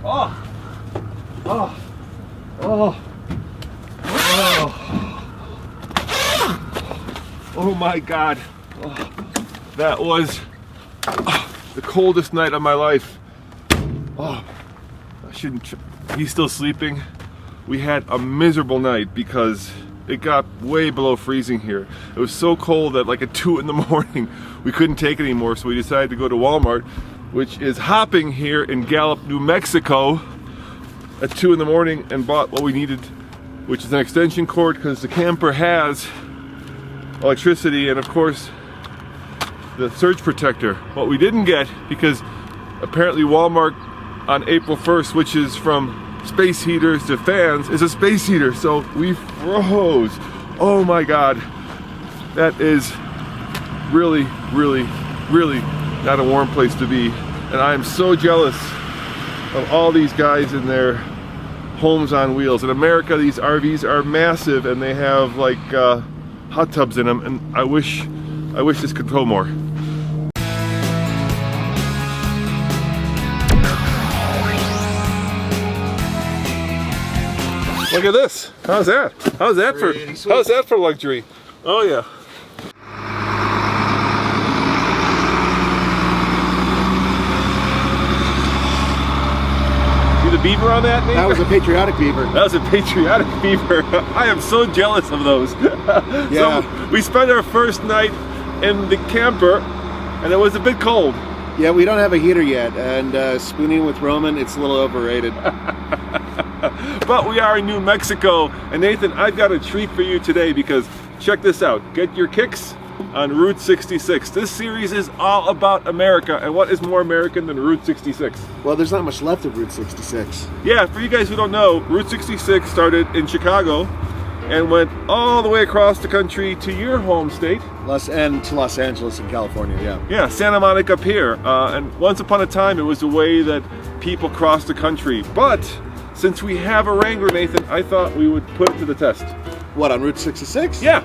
Oh. Oh. Oh. Oh. Oh my God. Oh. That was the coldest night of my life. Oh, I shouldn't. He's still sleeping. We had a miserable night because it got way below freezing here. It was so cold that like at 2 in the morning, we couldn't take it anymore. So we decided to go to Walmart, which is hopping here in Gallup, New Mexico, at 2 in the morning, and bought what we needed, which is an extension cord because the camper has electricity, and of course the surge protector. What we didn't get, because apparently Walmart on April 1st switches from space heaters to fans, is a space heater, so we froze. Oh my God, that is really, really, really not a warm place to be. And I am so jealous of all these guys in their homes on wheels. In America, these RVs are massive and they have like hot tubs in them, and I wish this could go more. Look at this. How's that? How's that for luxury? Oh yeah. See the beaver on that, Nate? That was a patriotic beaver. That was a patriotic beaver. I am so jealous of those. Yeah. So we spent our first night in the camper and it was a bit cold. Yeah, we don't have a heater yet, and spooning with Roman, it's a little overrated. But we are in New Mexico, and Nathan, I've got a treat for you today because check this out. Get your kicks on Route 66. This series is all about America, and what is more American than Route 66? Well, there's not much left of Route 66. Yeah, for you guys who don't know, Route 66 started in Chicago and went all the way across the country to your home state. And to Los Angeles in California, yeah. Yeah, Santa Monica up here. And once upon a time, it was the way that people crossed the country. But since we have a Wrangler, Nathan, I thought we would put it to the test. What, on Route 66? Yeah.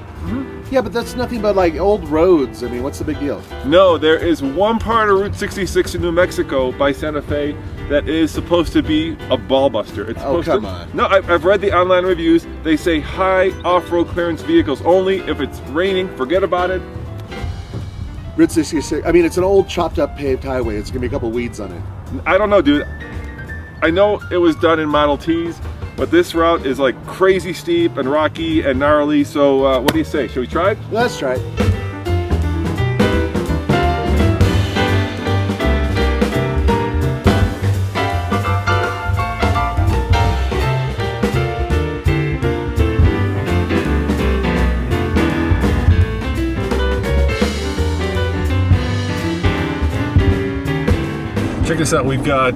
Yeah, but that's nothing but like old roads. I mean, what's the big deal? No, there is one part of Route 66 in New Mexico by Santa Fe that is supposed to be a ballbuster. It's supposed come on. No, I've read the online reviews. They say high off-road clearance vehicles only. If it's raining, forget about it. Route 66, I mean, it's an old chopped up paved highway. It's gonna be a couple weeds on it. I don't know, dude. I know it was done in Model Ts, but this route is like crazy steep and rocky and gnarly. So what do you say? Should we try it? Let's try it. Check this out. We've got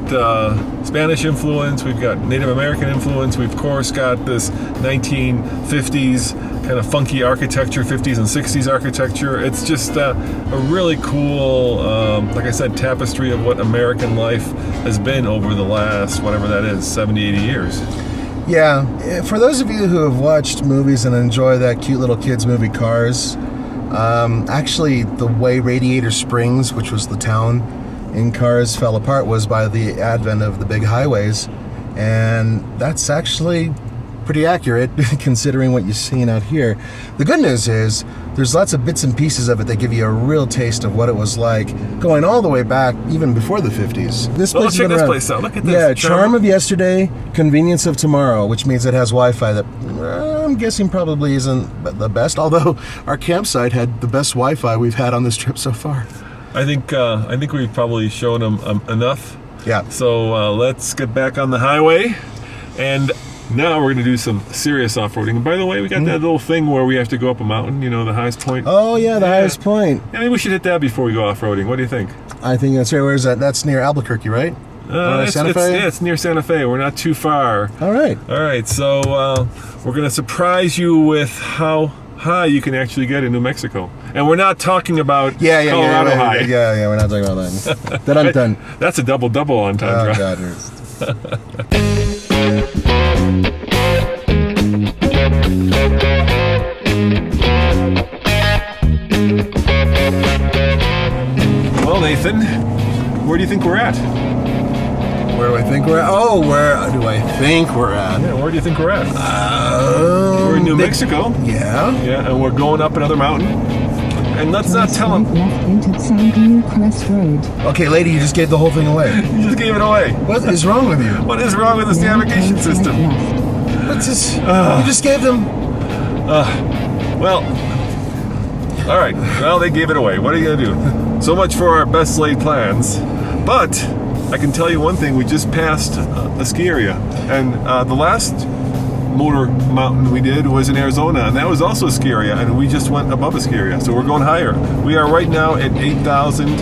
Spanish influence, we've got Native American influence, we've of course got this 1950s kind of funky architecture, 50s and 60s architecture. It's just a really cool, like I said, tapestry of what American life has been over the last, whatever that is, 70, 80 years. Yeah, for those of you who have watched movies and enjoy that cute little kids movie Cars, actually the way Radiator Springs, which was the town in Cars, fell apart was by the advent of the big highways, and that's actually pretty accurate considering what you're seeing out here. The good news is there's lots of bits and pieces of it that give you a real taste of what it was like going all the way back even before the 50s. This place check this place out. Look at this. Yeah, charm of yesterday, convenience of tomorrow, which means it has Wi-Fi that I'm guessing probably isn't the best, although our campsite had the best Wi-Fi we've had on this trip so far. I think we've probably shown them enough. Yeah. So let's get back on the highway, and now we're going to do some serious off-roading. And by the way, we got that little thing where we have to go up a mountain, you know, the highest point. Oh yeah, the highest point. Yeah, maybe we should hit that before we go off-roading. What do you think? I think that's right. Where's that? That's near Albuquerque, right? Santa Fe? Yeah, it's near Santa Fe. We're not too far. All right. So we're going to surprise you with how high you can actually get in New Mexico. And we're not talking about Colorado high. Yeah, we're not talking about that. Then I'm done. That's a double entendre. Oh, God. Well, Nathan, where do you think we're at? Where do I think we're at? Oh, where do I think we're at? Yeah, where do you think we're at? We're in New Mexico. Yeah. Yeah, and we're going up another mountain. And let's not tell them. Left into San Diego Crest Road. Okay, lady, you just gave the whole thing away. You just gave it away. What is wrong with you? What is wrong with this navigation system? What's this? You just gave them. Well, all right. Well, they gave it away. What are you gonna do? So much for our best laid plans. But I can tell you one thing. We just passed a ski area, and the last motor mountain we did was in Arizona, and that was also a ski area, and we just went above a ski area, so we're going higher. We are right now at 8,000. You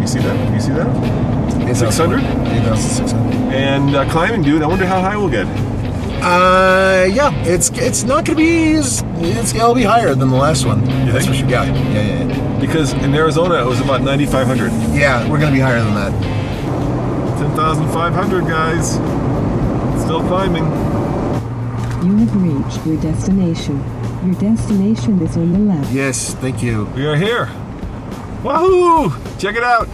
see that? You see that? 600. 8,600. And climbing, dude. I wonder how high we'll get. Yeah, it's not gonna be. It'll be higher than the last one. That's think? for sure. Yeah. Because in Arizona it was about 9,500. Yeah, we're gonna be higher than that. 10,500, guys. Still climbing. You have reached your destination. Your destination is on the left. Yes, thank you. We are here. Wahoo! Check it out.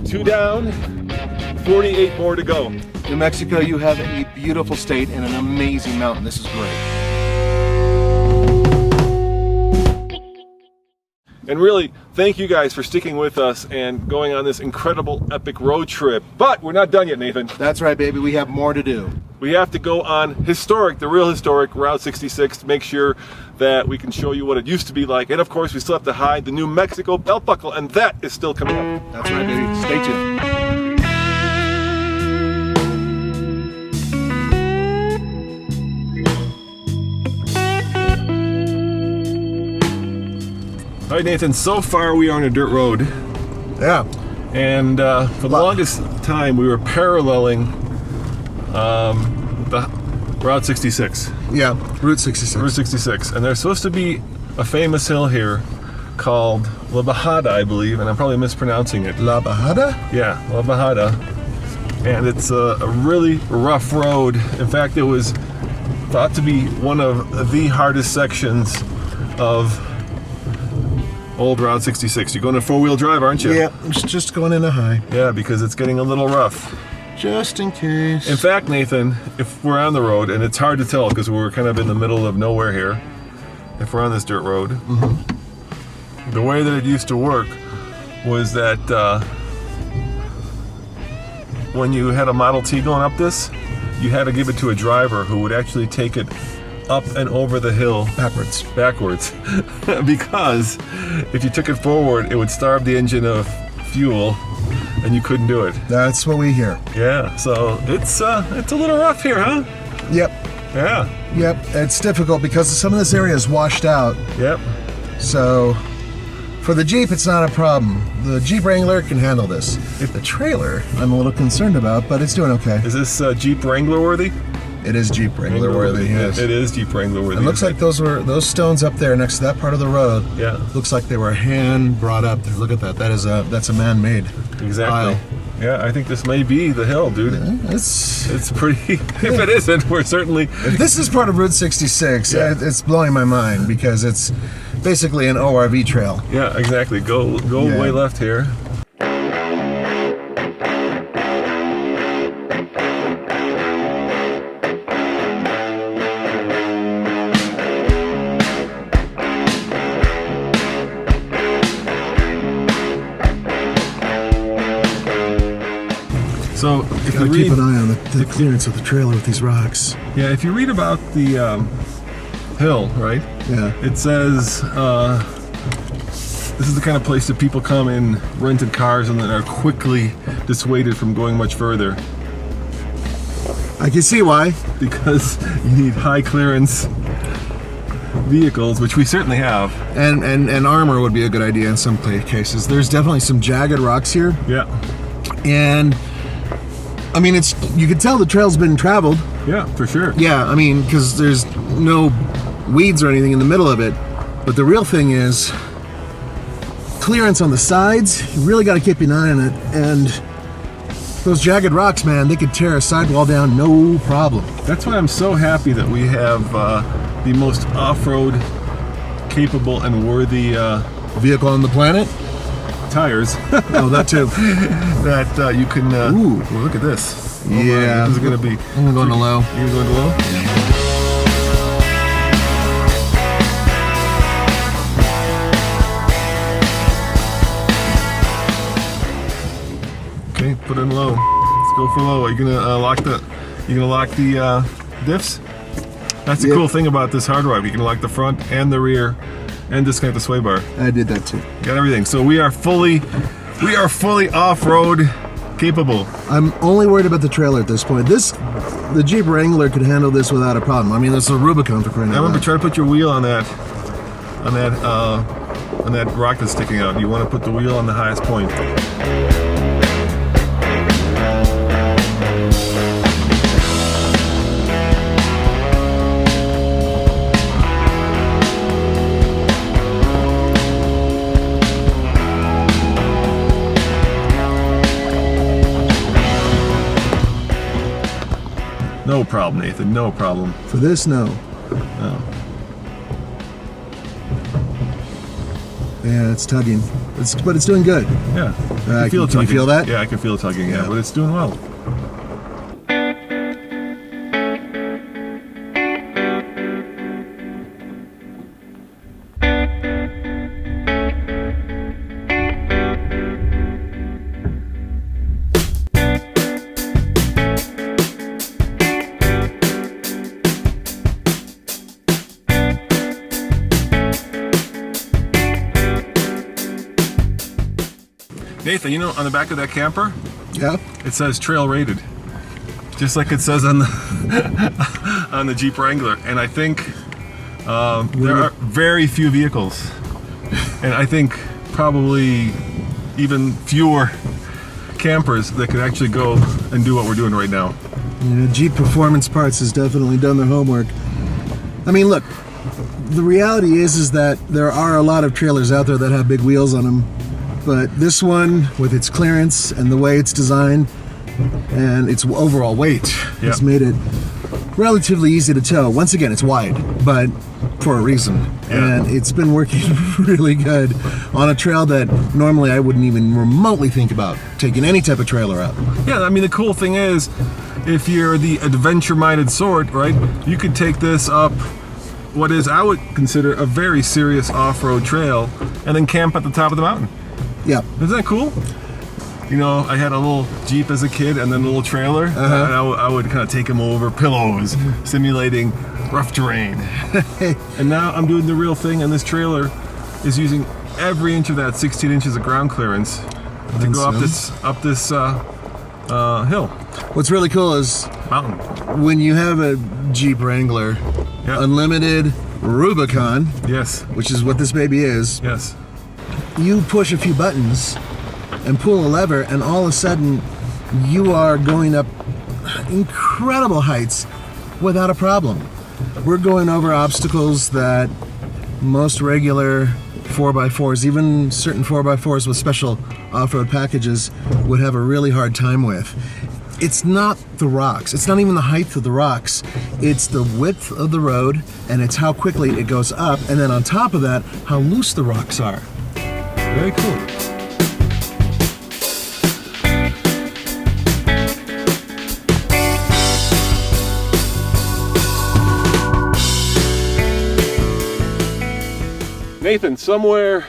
Two down, 48 more to go. New Mexico, you have a beautiful state and an amazing mountain. This is great. And really, thank you guys for sticking with us and going on this incredible epic road trip. But we're not done yet, Nathan. That's right, baby. We have more to do. We have to go on the real historic Route 66 to make sure that we can show you what it used to be like. And of course, we still have to hide the New Mexico belt buckle, and that is still coming up. That's right, baby. Stay tuned. All right, Nathan, so far we are on a dirt road. Yeah. And for the longest time, we were paralleling the Route 66. Yeah, Route 66. Route 66. And there's supposed to be a famous hill here called La Bajada, I believe, and I'm probably mispronouncing it. La Bajada? Yeah, La Bajada. And it's a really rough road. In fact, it was thought to be one of the hardest sections of old Route 66. You're going to four-wheel drive, aren't you? Yeah, it's just going in a high. Yeah, because it's getting a little rough. Just in case. In fact, Nathan, if we're on the road, and it's hard to tell because we're kind of in the middle of nowhere here, if we're on this dirt road, the way that it used to work was that when you had a Model T going up this, you had to give it to a driver who would actually take it up and over the hill backwards because if you took it forward, it would starve the engine of fuel and you couldn't do it. That's what we hear. Yeah, so it's a little rough here, huh? Yep. Yeah. Yep. It's difficult because some of this area is washed out. Yep. So for the Jeep, it's not a problem. The Jeep Wrangler can handle this. The trailer, I'm a little concerned about, but it's doing okay. Is this Jeep Wrangler worthy? It is Jeep Wrangler worthy, yes. It is Jeep Wrangler worthy. It looks like those stones up there next to that part of the road. Yeah. Looks like they were hand brought up there. Look at that. That's a man-made Exactly. aisle. Yeah, I think this may be the hill, dude. Yeah, it's pretty. If it isn't, we're certainly. If this is part of Route 66, Yeah. it's blowing my mind because it's basically an ORV trail. Yeah, exactly. Go Yeah. way left here. So if you Gotta read, keep an eye on the clearance of the trailer with these rocks. yeah, if you read about the hill, right? Yeah. It says this is the kind of place that people come in rented cars and then are quickly dissuaded from going much further I can see why. because you need high clearance vehicles, which we certainly have. And armor would be a good idea in some cases. There's definitely some jagged rocks here. Yeah. And I mean, you can tell the trail's been traveled. Yeah, for sure. Yeah, I mean, because there's no weeds or anything in the middle of it. But the real thing is clearance on the sides. You really got to keep an eye on it. And Those jagged rocks, man, they could tear a sidewall down, no problem. That's why I'm so happy that we have the most off-road capable and worthy Vehicle on the planet? tires. Oh, that too. That you can. Ooh. Well, look at this. Oh Yeah. my, this is gonna be. I'm gonna go into low. You're going to low. Okay, put it in low. Let's go for low. Are you gonna lock the? You gonna lock the diffs? That's the Yeah. cool thing about this hard drive. You can lock the front and the rear, and disconnect the sway bar. I did that too. Got everything. So we are fully off-road capable. I'm only worried about the trailer at this point. The Jeep Wrangler could handle this without a problem. I mean, it's a Rubicon for crying I out remember loud. try to put your wheel on that rock that's sticking out. You want to put the wheel on the highest point. No problem, Nathan. No problem. For this, no. No. Yeah, it's tugging. But it's doing good. Yeah. Can you tugging. feel that? Yeah, I can feel it tugging. Yeah, Yeah. but it's doing well. Nathan, you know, on the back of that camper, Yeah. it says trail rated, just like it says on the on the Jeep Wrangler. And I think there are very few vehicles, and I think probably even fewer campers that could actually go and do what we're doing right now. Yeah, Jeep Performance Parts has definitely done their homework. I mean, look, the reality is that there are a lot of trailers out there that have big wheels on them, but this one, with its clearance and the way it's designed and its overall weight, has made it relatively easy to tow. Once again, it's wide, but for a reason. Yeah. And it's been working really good on a trail that normally I wouldn't even remotely think about taking any type of trailer up. Yeah, I mean, the cool thing is, if you're the adventure-minded sort, right, you could take this up what is, I would consider, a very serious off-road trail, and then camp at the top of the mountain. Yeah. Isn't that cool? You know, I had a little Jeep as a kid and then a little trailer, and I would kind of take them over pillows, simulating rough terrain. And now I'm doing the real thing, and this trailer is using every inch of that 16 inches of ground clearance to go up this hill, What's really cool is mountain. when you have a Jeep Wrangler, Yeah. Unlimited Rubicon, Yes, which is what this baby is, yes. you push a few buttons and pull a lever, and all of a sudden you are going up incredible heights without a problem. We're going over obstacles that most regular 4x4s, even certain 4x4s with special off-road packages, would have a really hard time with. It's not the rocks. It's not even the height of the rocks. It's the width of the road, and it's how quickly it goes up, and then on top of that, how loose the rocks are. Very cool. Nathan, somewhere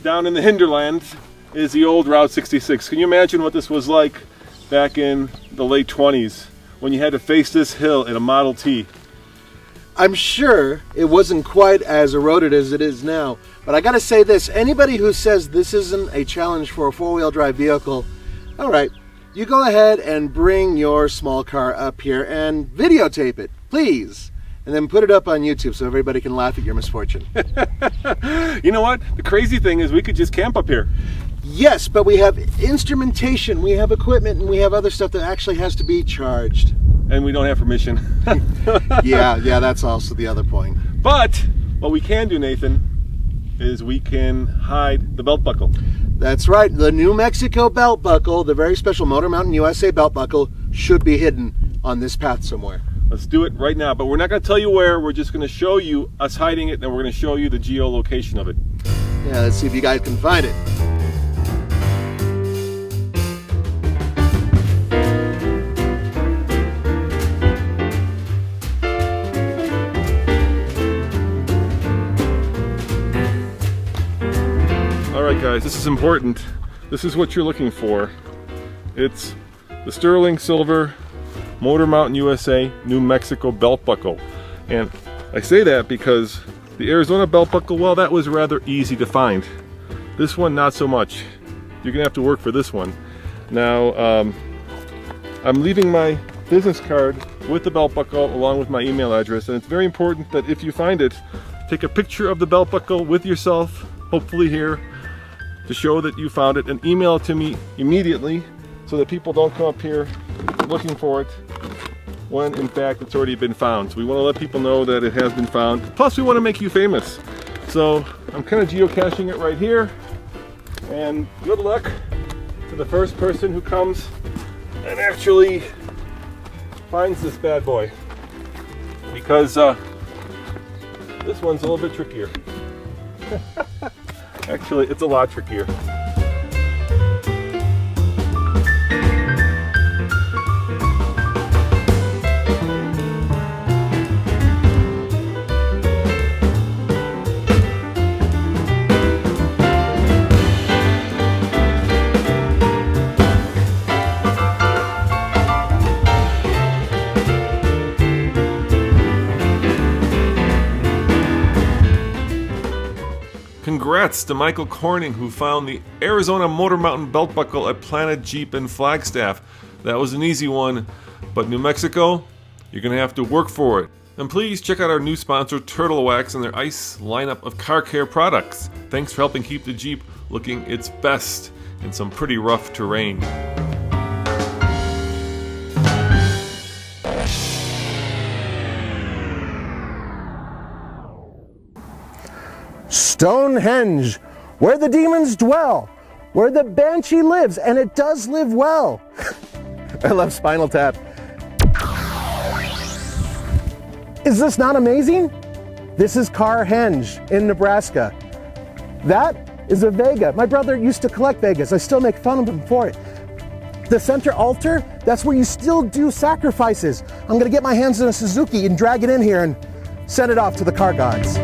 down in the hinterlands is the old Route 66. Can you imagine what this was like back in the late 20s when you had to face this hill in a Model T? I'm sure it wasn't quite as eroded as it is now, but I gotta say this, anybody who says this isn't a challenge for a four-wheel drive vehicle, all right, you go ahead and bring your small car up here and videotape it, please, and then put it up on YouTube so everybody can laugh at your misfortune. You know what? The crazy thing is we could just camp up here. Yes, but we have instrumentation, we have equipment, and we have other stuff that actually has to be charged. And we don't have permission. Yeah, that's also the other point. But what we can do, Nathan, is we can hide the belt buckle. That's right. The New Mexico belt buckle, the very special Motor Mountain USA belt buckle, should be hidden on this path somewhere. Let's do it right now, but we're not going to tell you where. We're just going to show you us hiding it, and we're going to show you the geolocation of it. Yeah, let's see if you guys can find it. All right, guys, this is important. This is what you're looking for. It's the sterling silver Motor Mountain USA New Mexico belt buckle. And I say that because the Arizona belt buckle, well, that was rather easy to find. This one, not so much. You're gonna have to work for this one. Now, I'm leaving my business card with the belt buckle along with my email address, and it's very important that if you find it, take a picture of the belt buckle with yourself, hopefully here, to show that you found it, and email it to me immediately so that people don't come up here looking for it when in fact it's already been found. So we want to let people know that it has been found. Plus we want to make you famous. So I'm kind of geocaching it right here, and good luck to the first person who comes and actually finds this bad boy, because this one's a little bit trickier. Actually, it's a lot trickier. Congrats to Michael Corning, who found the Arizona Motor Mountain belt buckle at Planet Jeep in Flagstaff. That was an easy one, but New Mexico, you're gonna have to work for it. And please check out our new sponsor, Turtle Wax, and their ice lineup of car care products. Thanks for helping keep the Jeep looking its best in some pretty rough terrain. Stonehenge, where the demons dwell, where the banshee lives, and it does live well. I love Spinal Tap. Is this not amazing? This is Carhenge in Nebraska. That is a Vega. My brother used to collect Vegas. I still make fun of him for it. The center altar, that's where you still do sacrifices. I'm gonna get my hands on a Suzuki and drag it in here and send it off to the car gods.